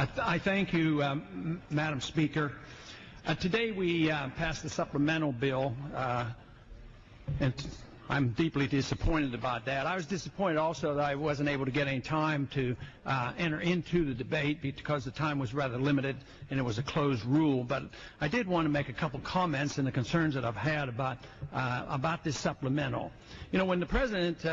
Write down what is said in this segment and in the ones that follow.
I thank you, Madam Speaker. Today we passed the supplemental bill, and I'm deeply disappointed about that. I was disappointed also that I wasn't able to get any time to enter into the debate because the time was rather limited and it was a closed rule. But I did want to make a couple comments and the concerns that I've had about this supplemental. You know, when the President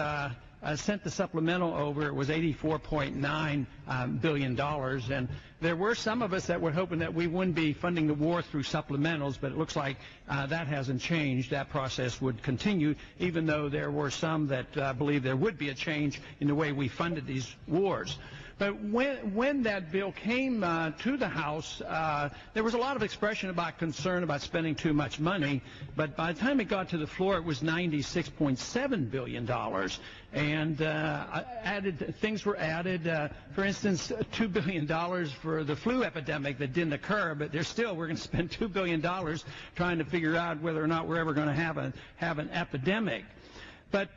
sent the supplemental over, it was $84.9 billion, and there were some of us that were hoping that we wouldn't be funding the war through supplementals, but it looks like that hasn't changed. That process would continue, even though there were some that believe there would be a change in the way we funded these wars. But when that bill came to the House, there was a lot of expression about concern about spending too much money. But by the time it got to the floor, it was $96.7 billion. And things were added. For instance, $2 billion for the flu epidemic that didn't occur. But we're going to spend $2 billion trying to figure out whether or not we're ever going to have an epidemic. But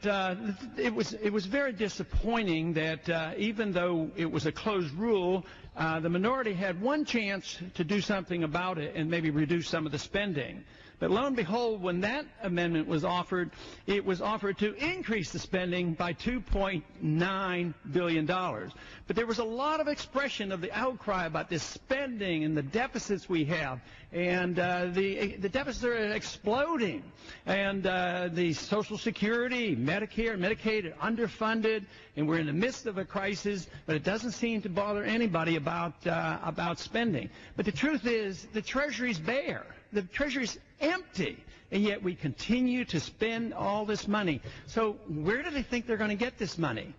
it was very disappointing that even though it was a closed rule, the minority had one chance to do something about it and maybe reduce some of the spending. But lo and behold, when that amendment was offered, it was offered to increase the spending by $2.9 billion. But there was a lot of expression of the outcry about this spending and the deficits we have. And the deficits are exploding. And the Social Security, Medicare, Medicaid are underfunded. And we're in the midst of a crisis. But it doesn't seem to bother anybody about spending. But the truth is, the Treasury's bare. The Treasury's empty, and yet we continue to spend all this money. So where do they think they're going to get this money?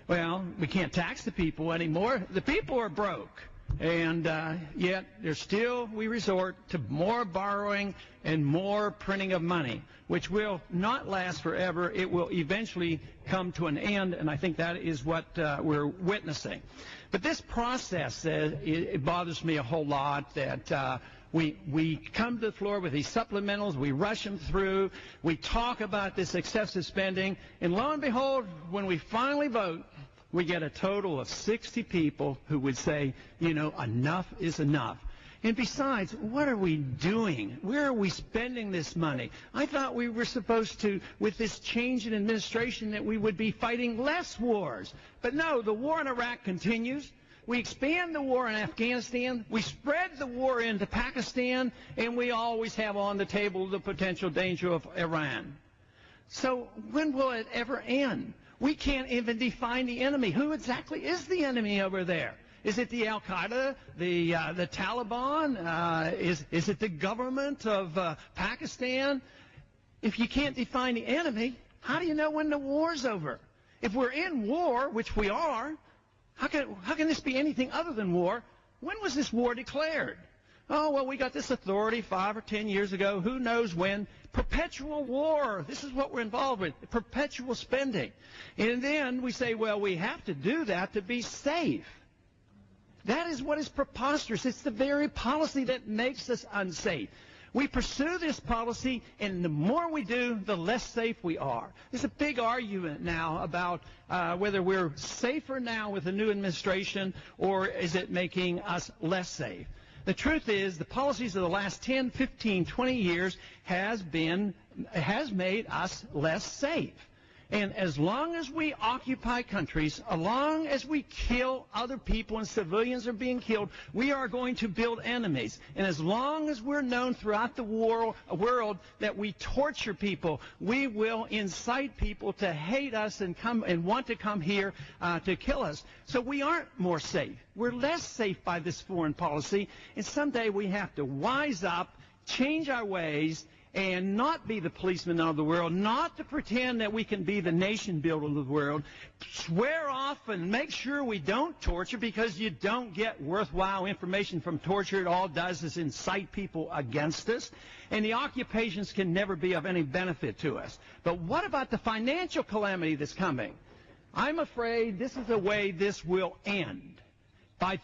Well, we can't tax the people anymore. The people are broke, and yet we resort to more borrowing and more printing of money, which will not last forever. It will eventually come to an end, and I think that is what we're witnessing. But this process, it bothers me a whole lot that we come to the floor with these supplementals, we rush them through, we talk about this excessive spending, and lo and behold, when we finally vote, we get a total of 60 people who would say, you know, enough is enough. And besides, what are we doing? Where are we spending this money? I thought we were supposed to, with this change in administration, that we would be fighting less wars. But no, the war in Iraq continues. We expand the war in Afghanistan, we spread the war into Pakistan, and we always have on the table the potential danger of Iran. So when will it ever end? We can't even define the enemy. Who exactly is the enemy over there? Is it the Al-Qaeda, the Taliban? Is it the government of Pakistan? If you can't define the enemy, how do you know when the war's over? If we're in war, which we are, how can this be anything other than war? When was this war declared? Oh, well, we got this authority 5 or 10 years ago. Who knows when? Perpetual war. This is what we're involved with, perpetual spending. And then we say, well, we have to do that to be safe. That is what is preposterous. It's the very policy that makes us unsafe. We pursue this policy, and the more we do, the less safe we are. There's a big argument now about whether we're safer now with the new administration, or is it making us less safe. The truth is, the policies of the last 10, 15, 20 years has made us less safe. And as long as we occupy countries, as long as we kill other people and civilians are being killed, we are going to build enemies. And as long as we're known throughout the world that we torture people, we will incite people to hate us and want to come here to kill us. So we aren't more safe. We're less safe by this foreign policy. And someday we have to wise up, change our ways, and not be the policeman of the world, not to pretend that we can be the nation builder of the world. Swear off and make sure we don't torture, because you don't get worthwhile information from torture. It all does is incite people against us. And the occupations can never be of any benefit to us. But what about the financial calamity that's coming? I'm afraid this is the way this will end.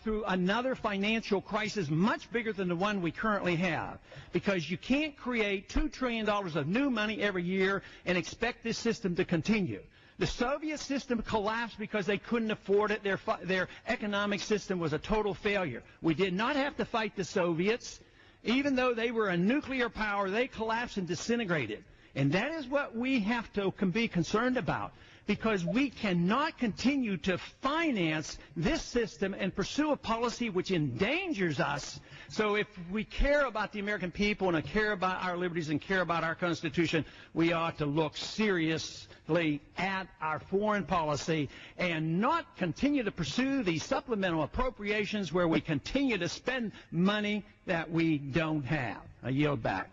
Through another financial crisis much bigger than the one we currently have. Because you can't create $2 trillion of new money every year and expect this system to continue. The Soviet system collapsed because they couldn't afford it. Their economic system was a total failure. We did not have to fight the Soviets. Even though they were a nuclear power, they collapsed and disintegrated. And that is what we have to be concerned about, because we cannot continue to finance this system and pursue a policy which endangers us. So if we care about the American people and care about our liberties and care about our Constitution, we ought to look seriously at our foreign policy and not continue to pursue these supplemental appropriations where we continue to spend money that we don't have. I yield back.